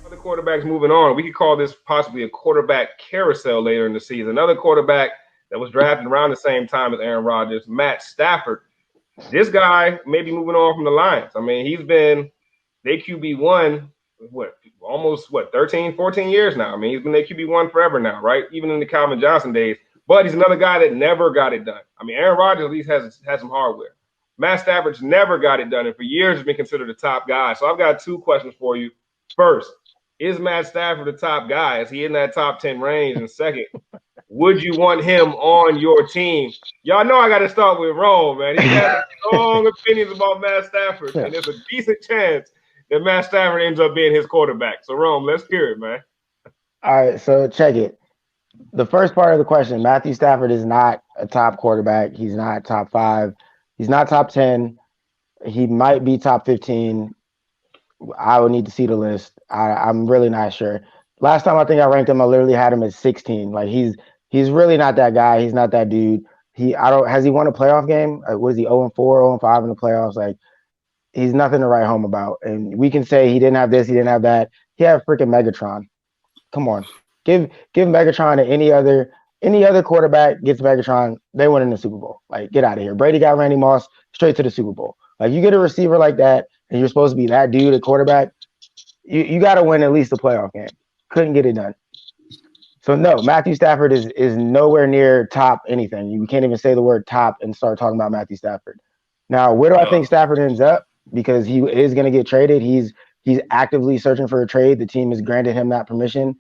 Other quarterbacks moving on. We could call this possibly a quarterback carousel later in the season. Another quarterback that was drafted around the same time as Aaron Rodgers, Matt Stafford. This guy may be moving on from the Lions. I mean, he's been their QB1, almost 13, 14 years now. I mean, he's been their QB1 forever now, right? Even in the Calvin Johnson days. But he's another guy that never got it done. I mean, Aaron Rodgers at least has some hardware. Matt Stafford's never got it done, and for years has been considered the top guy. So I've got two questions for you. First, is Matt Stafford the top guy? Is he in that top 10 range? And second, would you want him on your team? Y'all know I got to start with Rome, man. He has strong opinions about Matt Stafford, and there's a decent chance that Matt Stafford ends up being his quarterback. So, Rome, let's hear it, man. All right, so check it. The first part of the question, Matthew Stafford is not a top quarterback. He's not top 5. He's not top 10. He might be top 15. I would need to see the list. I'm really not sure. Last time I think I ranked him, I literally had him at 16. Like he's really not that guy. He's not that dude. Has he won a playoff game? What is he, 0-4, 0-5 in the playoffs? Like he's nothing to write home about. And we can say he didn't have this, he didn't have that. He had freaking Megatron. Come on. Give Megatron to any other quarterback gets Megatron, they win in the Super Bowl. Like, get out of here. Brady got Randy Moss straight to the Super Bowl. Like, you get a receiver like that, and you're supposed to be that dude at quarterback, you got to win at least a playoff game. Couldn't get it done. So, no, Matthew Stafford is nowhere near top anything. You can't even say the word top and start talking about Matthew Stafford. Now, where do I think Stafford ends up? Because he is going to get traded. He's actively searching for a trade. The team has granted him that permission.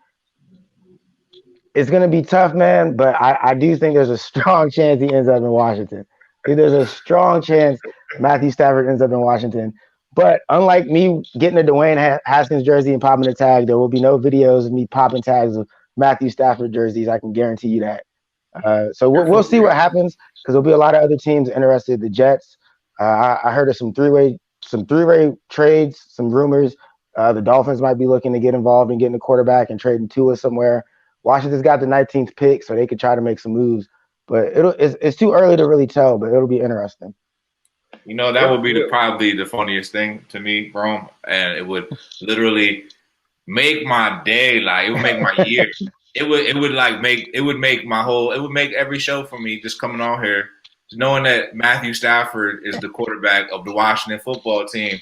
It's going to be tough, man, but I do think there's a strong chance he ends up in Washington. There's a strong chance Matthew Stafford ends up in Washington. But unlike me getting a Dwayne Haskins jersey and popping a tag, there will be no videos of me popping tags of Matthew Stafford jerseys. I can guarantee you that. So we'll see what happens because there'll be a lot of other teams interested. The Jets. I heard of some three-way trades, some rumors. The Dolphins might be looking to get involved in getting a quarterback and trading Tua somewhere. Washington's got the 19th pick, so they could try to make some moves. But it's too early to really tell, but it'll be interesting. You know, that would be probably the funniest thing to me, Rome, and it would literally make my day. Like, it would make my year. It would make every show for me just coming on here, knowing that Matthew Stafford is the quarterback of the Washington football team.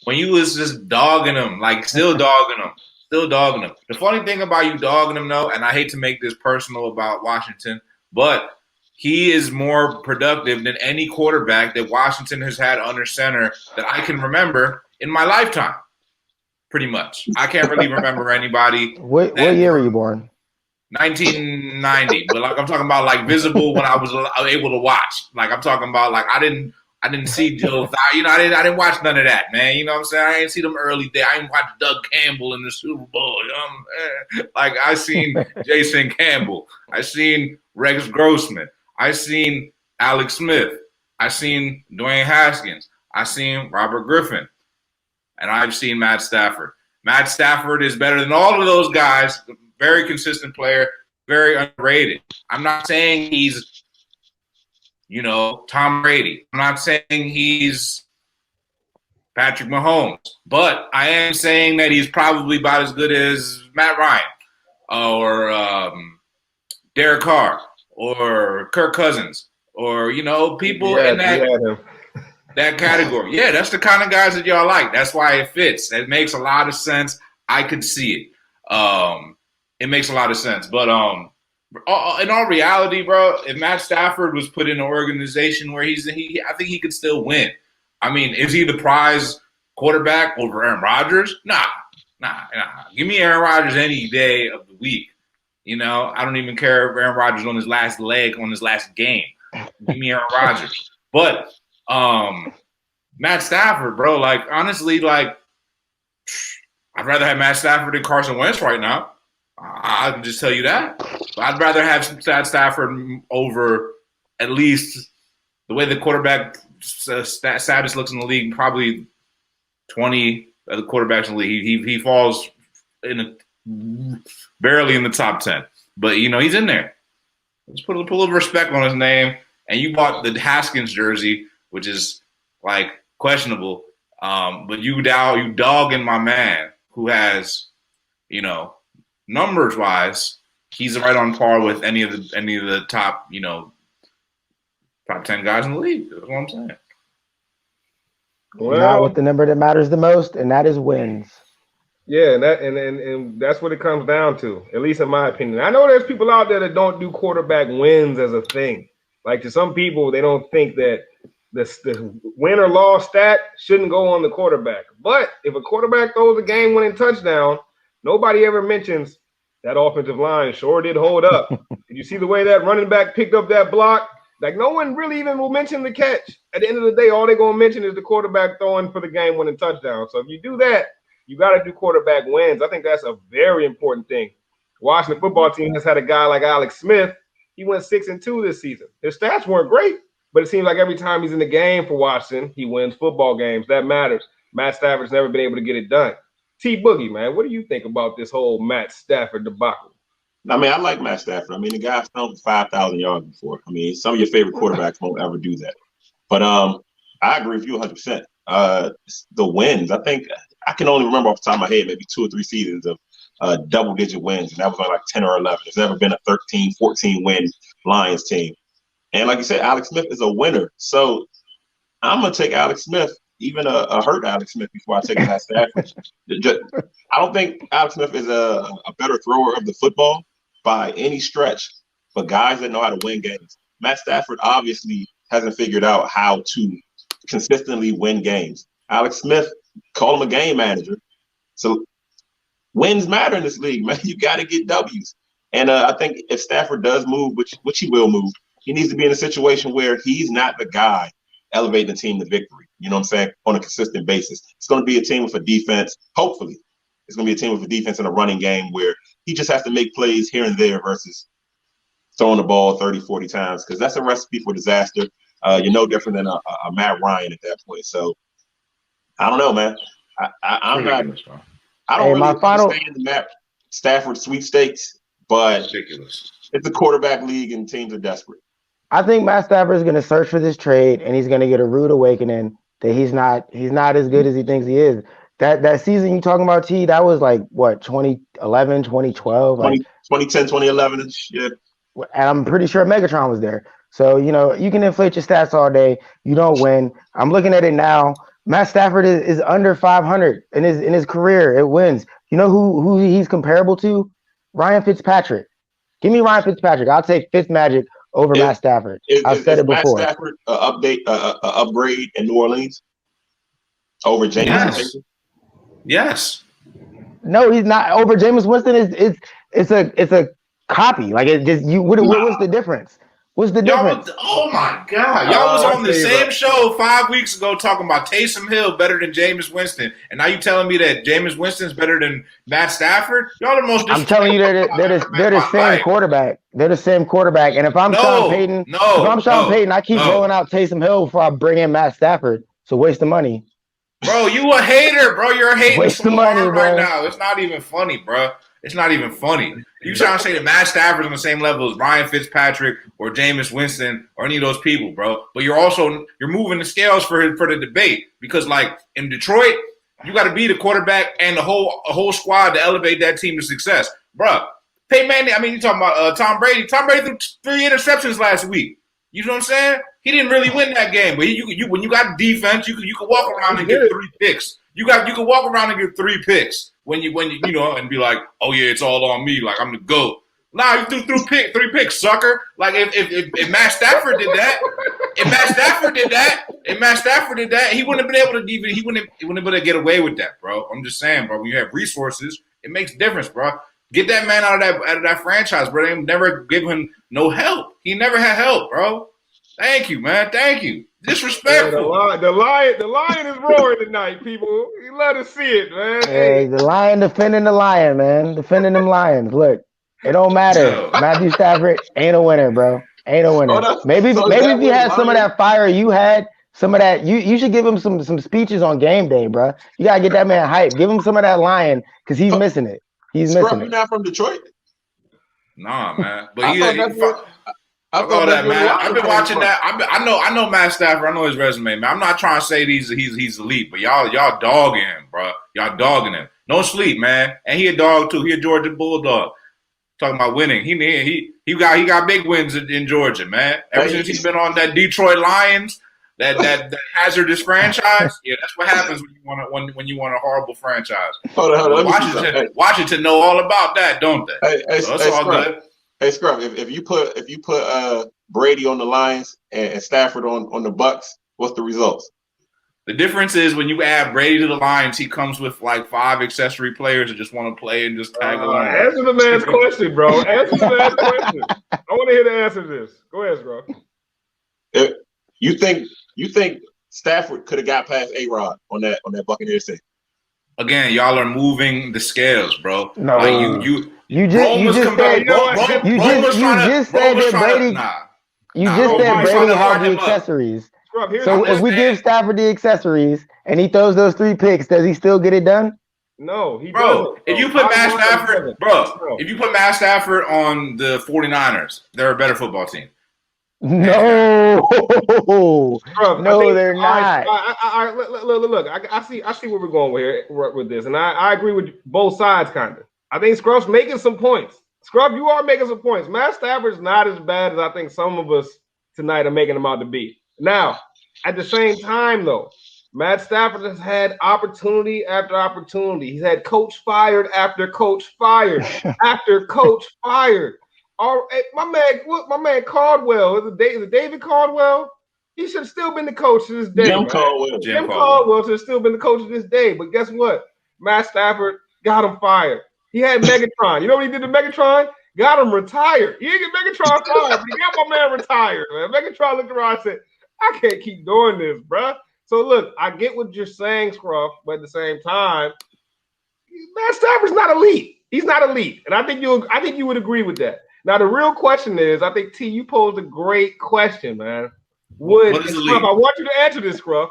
When you was just dogging him, like still dogging him. The funny thing about you dogging him, though, and I hate to make this personal about Washington, but he is more productive than any quarterback that Washington has had under center that I can remember in my lifetime, pretty much. I can't really remember anybody. What year were you born? 1990. But like I'm talking about like visible when I was able to watch. Like I'm talking about like I didn't see Joe. I didn't watch none of that, man. You know what I'm saying? I didn't see them early days. I didn't watch Doug Campbell in the Super Bowl. You know what I'm saying? Like I seen Jason Campbell. I seen Rex Grossman. I seen Alex Smith. I seen Dwayne Haskins. I seen Robert Griffin. And I've seen Matt Stafford. Matt Stafford is better than all of those guys. Very consistent player. Very underrated. I'm not saying he's Tom Brady. I'm not saying he's Patrick Mahomes. But I am saying that he's probably about as good as Matt Ryan or Derek Carr or Kirk Cousins or, people in that category. Yeah, that's the kind of guys that y'all like. That's why it fits. It makes a lot of sense. I could see it. It makes a lot of sense. But in all reality, bro, if Matt Stafford was put in an organization where I think he could still win. I mean, is he the prize quarterback over Aaron Rodgers? Nah. Give me Aaron Rodgers any day of the week. I don't even care if Aaron Rodgers on his last leg on his last game. Give me Aaron Rodgers. But Matt Stafford, bro, like honestly, like I'd rather have Matt Stafford than Carson Wentz right now. I can just tell you that. But I'd rather have Matt Stafford over at least the way the quarterback status looks in the league. Probably 20 of the quarterbacks in the league. He falls barely in the top 10, but he's in there. Let's put a little respect on his name. And you bought the Haskins jersey, which is like questionable. But you dogging my man who has numbers wise, he's right on par with any of the top, top 10 guys in the league. That's what I'm saying. Well, not with the number that matters the most, and that is wins. Yeah, and that's what it comes down to, at least in my opinion. I know there's people out there that don't do quarterback wins as a thing. Like, to some people, they don't think that the win or loss stat shouldn't go on the quarterback. But if a quarterback throws a game-winning touchdown, nobody ever mentions that offensive line sure did hold up. Did you see the way that running back picked up that block? Like, no one really even will mention the catch. At the end of the day, all they're going to mention is the quarterback throwing for the game-winning touchdown. So if you do that, you got to do quarterback wins. I think that's a very important thing. Washington football team has had a guy like Alex Smith. He went 6-2 this season. His stats weren't great, but it seems like every time he's in the game for Washington, he wins football games. That matters. Matt Stafford's never been able to get it done. T Boogie, man, what do you think about this whole Matt Stafford debacle? I mean, I like Matt Stafford. I mean, the guy's thrown for 5,000 yards before. I mean, some of your favorite quarterbacks won't ever do that. But I agree with you 100%. The wins, I think I can only remember off the top of my head maybe 2 or 3 seasons of double-digit wins, and that was on like 10 or 11. There's never been a 13, 14-win Lions team. And like you said, Alex Smith is a winner. So I'm going to take Alex Smith, even a hurt Alex Smith, before I take Matt Stafford. I don't think Alex Smith is a better thrower of the football by any stretch, but guys that know how to win games. Matt Stafford obviously hasn't figured out how to consistently win games. Alex Smith, call him a game manager. So wins matter in this league, man. You got to get W's. And I think if Stafford does move, which he will move, he needs to be in a situation where he's not the guy elevating the team to victory. You know what I'm saying? On a consistent basis. It's going to be a team with a defense. Hopefully, it's going to be a team with a defense and a running game where he just has to make plays here and there versus throwing the ball 30, 40 times, because that's a recipe for disaster. You're no different than a Matt Ryan at that point. So I don't know, man. I'm not. I don't really understand the Matt Stafford sweepstakes, but ridiculous. It's a quarterback league and teams are desperate. I think Matt Stafford is going to search for this trade, and he's going to get a rude awakening that he's not as good as he thinks he is. That season you talking about, T, that was like what, 2011, 2012, 2010, 2011, yeah. And I'm pretty sure Megatron was there. So, you can inflate your stats all day. You don't win. I'm looking at it now. Matt Stafford is under 500 in his career. It wins. You know who he's comparable to? Ryan Fitzpatrick. Give me Ryan Fitzpatrick. I'll take Fitzmagic over Matt Stafford. I've said it before. Matt Stafford upgrade in New Orleans over James? Yes. No, he's not. Over Jameis Winston. It's a copy. Like, it just what's the difference? What's the difference? Oh my God! Y'all was on the same show 5 weeks ago talking about Taysom Hill better than Jameis Winston, and now you telling me that Jameis Winston's better than Matt Stafford? Y'all are the most. I'm telling you they're the same quarterback. They're the same quarterback. And if I'm Sean Payton, I keep rolling out Taysom Hill before I bring in Matt Stafford. So waste the money. Bro, you a hater, bro. You're a hater. Waste the money, bro. Right now. It's not even funny, bro. It's not even funny. You trying to say that Matt Stafford's on the same level as Ryan Fitzpatrick or Jameis Winston or any of those people, bro. But you're moving the scales for the debate, because, like, in Detroit, you got to be the quarterback and a whole squad to elevate that team to success, bro. Peyton Manning. I mean, you talking about Tom Brady? Tom Brady threw 3 interceptions last week. You know what I'm saying? He didn't really win that game, but when you got defense, you could walk around and get 3 picks. You could walk around and get 3 picks when you and be like, oh yeah, it's all on me, like I'm the GOAT. Nah, you threw 3 picks, sucker. Like if Matt Stafford did that, he wouldn't have been able to he wouldn't have been able to get away with that, bro. I'm just saying, bro. When you have resources, it makes a difference, bro. Get that man out of that franchise, bro. They never give him no help. He never had help, bro. Thank you, man. Thank you. Disrespectful. Yeah, the lion is roaring tonight, people. You let us see it, man. Hey, the lion defending the lion, man. Defending them lions. Look, it don't matter. Yo. Matthew Stafford ain't a winner, bro. Ain't a winner. Maybe if he had some of that fire you had, some of that, you should give him some speeches on game day, bro. You gotta get that man hype. Give him some of that lion, because he's missing it. He's missing it. You're not from Detroit? Nah, man. But I've been watching that. I know Matt Stafford. I know his resume, man. I'm not trying to say he's elite, but y'all dogging him, bro. Y'all dogging him. No sleep, man. And he a dog too. He a Georgia Bulldog. Talking about winning. He got big wins in Georgia, man. Ever since he's been on that Detroit Lions, that hazardous franchise. Yeah, that's what happens when you want a horrible franchise. Hold on. Washington know all about that, don't they? So that's all good. Hey, Scrub, if you put Brady on the Lions and Stafford on the Bucks, what's the results? The difference is when you add Brady to the Lions, he comes with like 5 accessory players that just want to play and just tag along. Answer the man's question, bro. Answer the man's question. I want to hear the answer to this. Go ahead, bro. You think Stafford could have got past A-Rod on that Buccaneers team? Again, y'all are moving the scales, bro. No, like you just said Brady has the accessories. So if we give Stafford the accessories and he throws those 3 picks, does he still get it done? No, he doesn't. If you put Matt Stafford on the 49ers, they're a better football team. No, they're not. Look, I see where we're going with this, and I agree with both sides, kind of. I think Scruff's making some points. Scruff, you are making some points. Matt Stafford's not as bad as I think some of us tonight are making him out to be. Now, at the same time, though, Matt Stafford has had opportunity after opportunity. He's had coach fired after coach fired after coach fired. All right, my man Caldwell, is it David Caldwell? He should have still been the coach to this day. Jim Caldwell should have still been the coach to this day. But guess what? Matt Stafford got him fired. He had Megatron. You know what he did to Megatron? Got him retired. He didn't get Megatron fired, but he got my man retired, man. Megatron looked around and said, I can't keep doing this, bruh. So look, I get what you're saying, Scruff, but at the same time, Matt Stafford's not elite. He's not elite. And I think you would agree with that. Now the real question is, I think T, you posed a great question, man. Scruff, I want you to answer this, Scruff.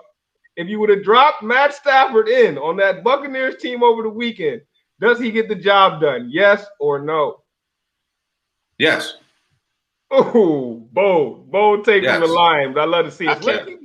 If you would have dropped Matt Stafford in on that Buccaneers team over the weekend, does he get the job done? Yes or no? Yes. Oh, bold take from the Lions. I love to see it.